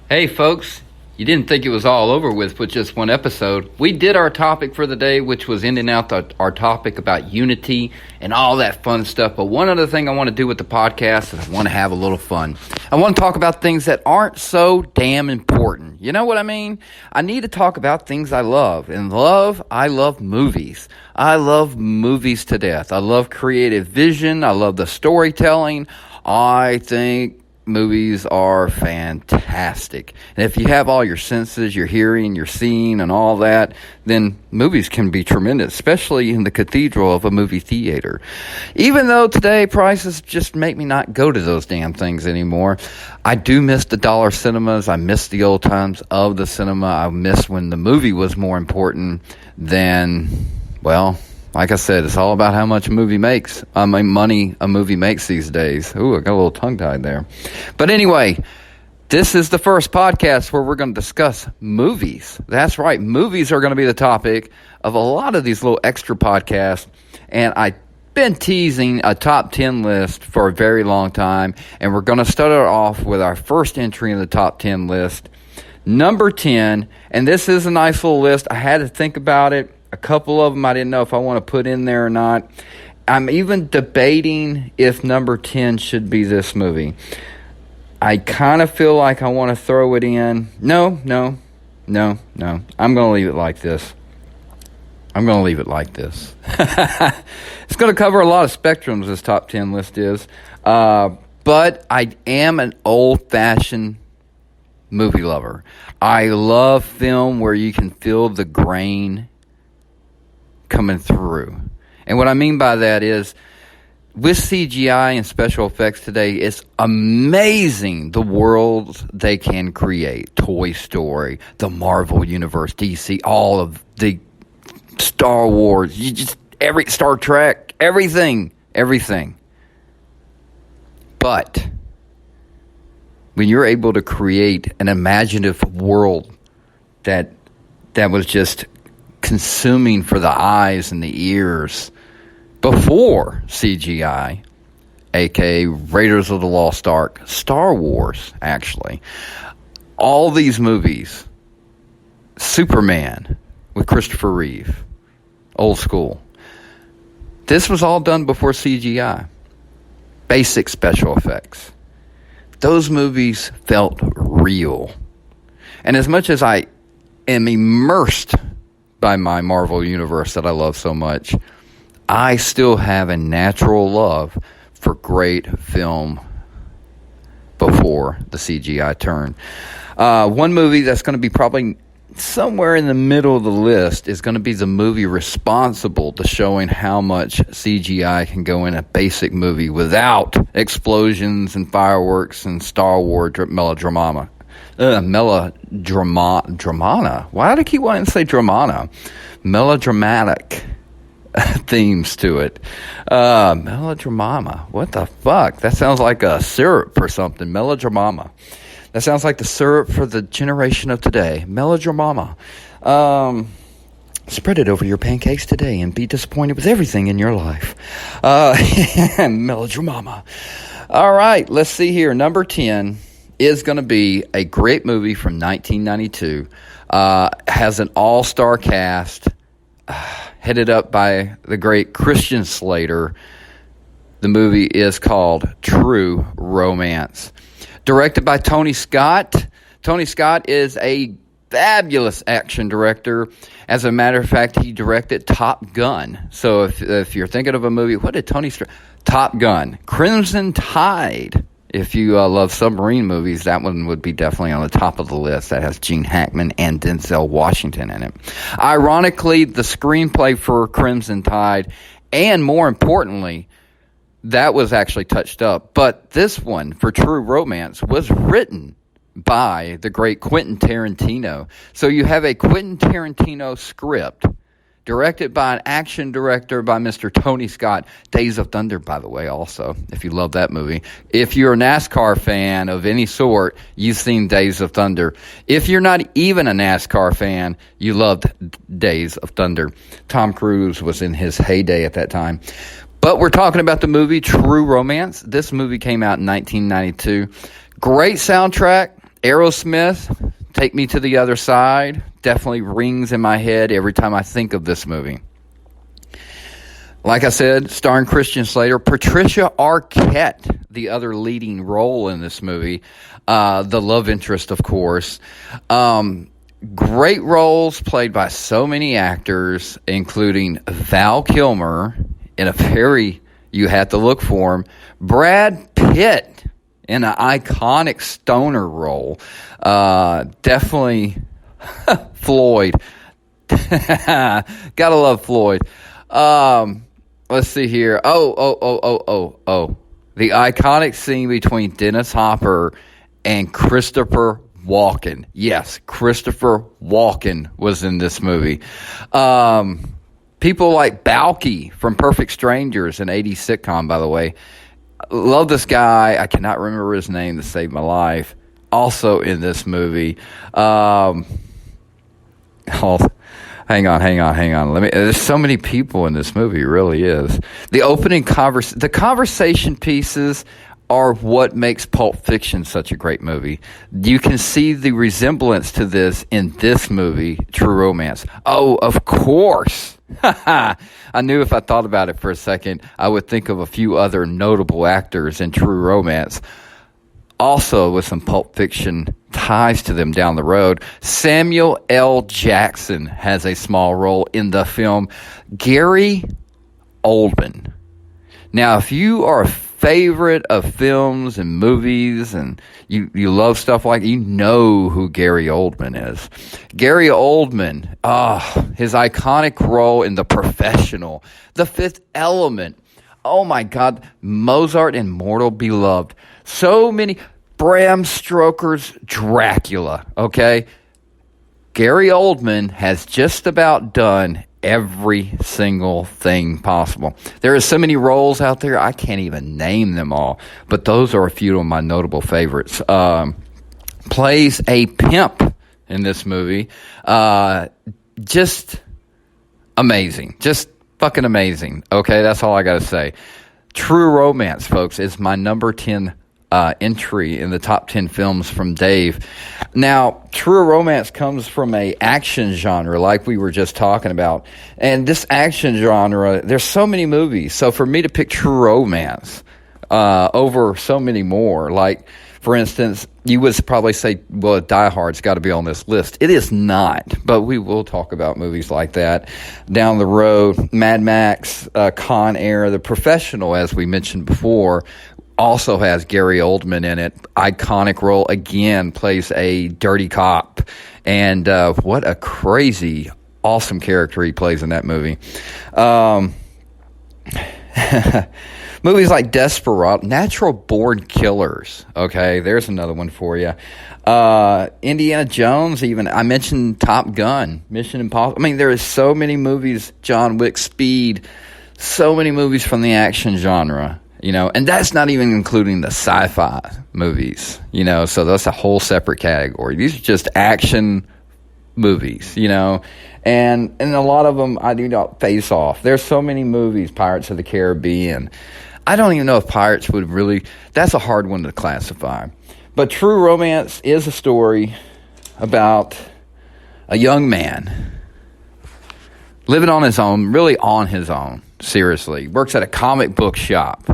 Hey folks, you didn't think it was all over with just one episode. We did our topic for the day, which was ending out our topic about unity and all that fun stuff. But one other thing I want to do with the podcast is I want to have a little fun. I want to talk about things that aren't so damn important. You know what I mean? I need to talk about things I love. And I love movies. I love movies to death. I love creative vision. I love the storytelling. I think movies are fantastic. And if you have all your senses, your hearing, your seeing, and all that, then movies can be tremendous, especially in the cathedral of a movie theater. Even though today prices just make me not go to those damn things anymore, I do miss the dollar cinemas. I miss the old times of the cinema. I miss when the movie was more important than, well, like I said, it's all about how much a movie makes. Money a movie makes these days. Ooh, I got a little tongue-tied there. But anyway, this is the first podcast where we're going to discuss movies. That's right. Movies are going to be the topic of a lot of these little extra podcasts. And I've been teasing a top 10 list for a very long time. And we're going to start it off with our first entry in the top 10 list. Number 10. And this is a nice little list. I had to think about it. A couple of them I didn't know if I want to put in there or not. I'm even debating if number 10 should be this movie. I kind of feel like I want to throw it in. No. I'm going to leave it like this. It's going to cover a lot of spectrums, this top 10 list is. But I am an old-fashioned movie lover. I love film where you can feel the grain coming through. And what I mean by that is, with CGI and special effects today, it's amazing the worlds they can create. Toy Story, the Marvel Universe, DC, all of the Star Wars, Star Trek, everything. But when you're able to create an imaginative world that was just consuming for the eyes and the ears before CGI, aka Raiders of the Lost Ark, Star Wars, actually. All these movies, Superman with Christopher Reeve, old school. This was all done before CGI. Basic special effects. Those movies felt real. And as much as I am immersed by my Marvel Universe that I love so much, I still have a natural love for great film before the CGI turn. One movie that's going to be probably somewhere in the middle of the list is going to be the movie responsible to showing how much CGI can go in a basic movie without explosions and fireworks and Star Wars melodrama. Dramana. Why do I keep wanting to say dramana? Melodramatic themes to it. Melodramama. What the fuck? That sounds like a syrup or something. Melodramama. That sounds like the syrup for the generation of today. Melodramama. Spread it over your pancakes today and be disappointed with everything in your life. Melodramama. All right, let's see here. Number 10 is going to be a great movie from 1992. Has an all-star cast, headed up by the great Christian Slater. The movie is called True Romance. Directed by Tony Scott. Tony Scott is a fabulous action director. As a matter of fact, he directed Top Gun. So if you're thinking of a movie, what did Tony Scott? Top Gun. Crimson Tide. If you love submarine movies, that one would be definitely on the top of the list. That has Gene Hackman and Denzel Washington in it. Ironically, the screenplay for Crimson Tide, and more importantly, that was actually touched up. But this one, for True Romance, was written by the great Quentin Tarantino. So you have a Quentin Tarantino script directed by an action director by Mr. Tony Scott. Days of Thunder, by the way, also, if you love that movie. If you're a NASCAR fan of any sort, you've seen Days of Thunder. If you're not even a NASCAR fan, you loved Days of Thunder. Tom Cruise was in his heyday at that time. But we're talking about the movie True Romance. This movie came out in 1992. Great soundtrack. Aerosmith, Take Me to the Other Side, definitely rings in my head every time I think of this movie. Like I said, starring Christian Slater, Patricia Arquette, the other leading role in this movie, the love interest, of course. Great roles played by so many actors, including Val Kilmer in a very, you had to look for him, Brad Pitt in an iconic stoner role. Definitely Floyd. Gotta love Floyd. Let's see here. Oh. The iconic scene between Dennis Hopper and Christopher Walken. Yes, Christopher Walken was in this movie. People like Balky from Perfect Strangers, an 80s sitcom, by the way. Love this guy. I cannot remember his name to save my life. Also in this movie. Hang on. There's so many people in this movie. It really is. The opening the conversation pieces are what makes Pulp Fiction such a great movie. You can see the resemblance to this in this movie, True Romance. Oh, of course. I knew if I thought about it for a second, I would think of a few other notable actors in True Romance. Also, with some Pulp Fiction ties to them down the road, Samuel L. Jackson has a small role in the film. Gary Oldman. Now, if you are a favorite of films and movies and you love stuff like, you know who Gary Oldman is. Gary Oldman, his iconic role in The Professional, The Fifth Element. Oh my God, Mozart and Mortal Beloved. So many. Bram Stoker's Dracula, okay? Gary Oldman has just about done every single thing possible. There are so many roles out there, I can't even name them all, but those are a few of my notable favorites. Plays a pimp in this movie. Just amazing. Just fucking amazing. Okay, that's all I gotta say. True Romance, folks, is my number 10 entry in the top 10 films from Dave. Now, True Romance comes from a action genre like we were just talking about. And this action genre, there's so many movies. So for me to pick True Romance over so many more, like, for instance, you would probably say, well, Die Hard's got to be on this list. It is not, but we will talk about movies like that down the road. Mad Max, Con Air, The Professional, as we mentioned before, also has Gary Oldman in it. Iconic role, again, plays a dirty cop. And what a crazy, awesome character he plays in that movie. Movies like Desperado, Natural Born Killers. Okay, there's another one for you. Indiana Jones, even. I mentioned Top Gun, Mission Impossible. I mean, there is so many movies, John Wick, Speed, so many movies from the action genre. You know, and that's not even including the sci-fi movies, you know, so that's a whole separate category. These are just action movies, you know, and a lot of them, I do not Face Off. There's so many movies, Pirates of the Caribbean. I don't even know if Pirates would really, that's a hard one to classify. But True Romance is a story about a young man living on his own, really on his own, seriously. Works at a comic book shop.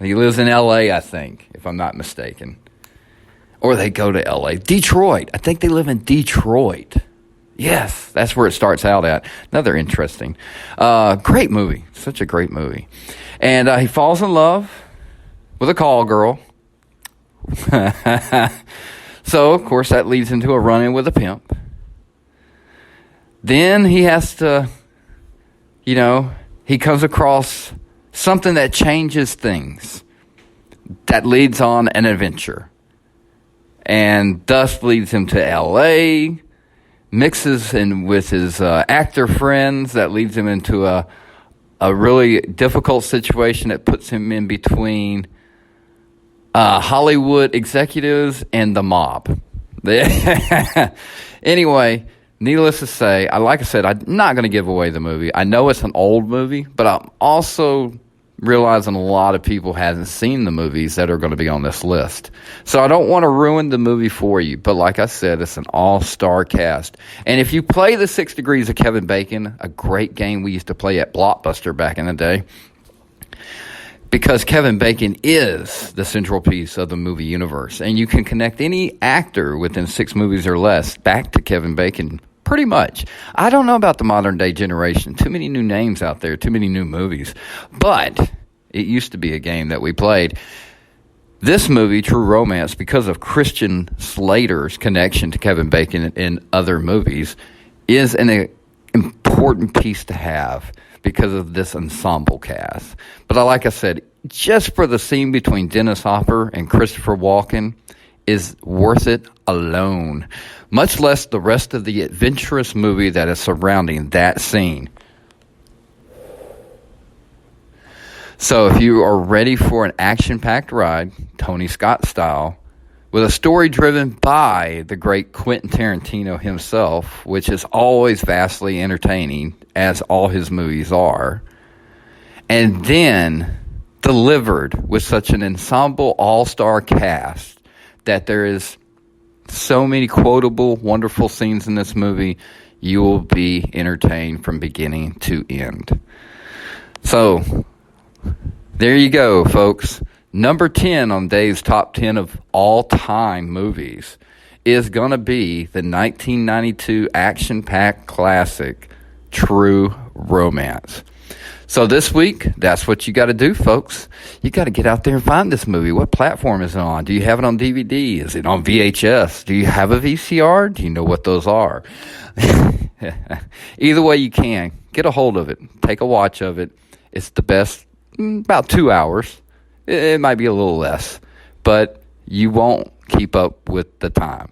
He lives in L.A., I think, if I'm not mistaken. Or they go to L.A. Detroit. I think they live in Detroit. Yes, that's where it starts out at. Another interesting. Great movie. Such a great movie. And he falls in love with a call girl. So, of course, that leads into a run-in with a pimp. Then he has to, you know, he comes across something that changes things, that leads on an adventure, and thus leads him to L.A., mixes in with his actor friends, that leads him into a really difficult situation that puts him in between Hollywood executives and the mob. Anyway, needless to say, like I said, I'm not going to give away the movie. I know it's an old movie, but I'm also realizing a lot of people hasn't seen the movies that are going to be on this list. So I don't want to ruin the movie for you, but like I said, it's an all-star cast. And if you play the 6 Degrees of Kevin Bacon, a great game we used to play at Blockbuster back in the day, because Kevin Bacon is the central piece of the movie universe, and you can connect any actor within 6 movies or less back to Kevin Bacon pretty much. I don't know about the modern day generation. Too many new names out there, too many new movies. But it used to be a game that we played. This movie, True Romance, because of Christian Slater's connection to Kevin Bacon in other movies, is an important piece to have because of this ensemble cast. But like I said, just for the scene between Dennis Hopper and Christopher Walken is worth it alone, much less the rest of the adventurous movie that is surrounding that scene. So if you are ready for an action-packed ride, Tony Scott style, with a story driven by the great Quentin Tarantino himself, which is always vastly entertaining, as all his movies are, and then delivered with such an ensemble all-star cast that there is so many quotable, wonderful scenes in this movie, you will be entertained from beginning to end. So, there you go, folks. Number 10 on Dave's top 10 of all-time movies is going to be the 1992 action-packed classic, True Romance. So this week, that's what you got to do, folks. You got to get out there and find this movie. What platform is it on? Do you have it on DVD? Is it on VHS? Do you have a VCR? Do you know what those are? Either way you can, get a hold of it. Take a watch of it. It's the best, about 2 hours. It might be a little less, but you won't keep up with the time.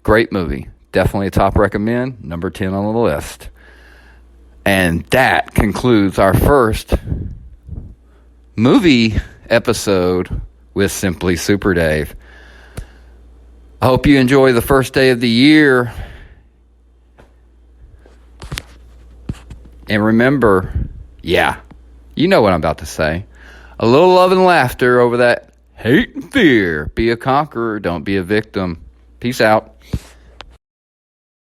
Great movie. Definitely a top recommend. Number 10 on the list. And that concludes our first movie episode with Simply Super Dave. I hope you enjoy the first day of the year. And remember, yeah, you know what I'm about to say. A little love and laughter over that hate and fear. Be a conqueror, don't be a victim. Peace out.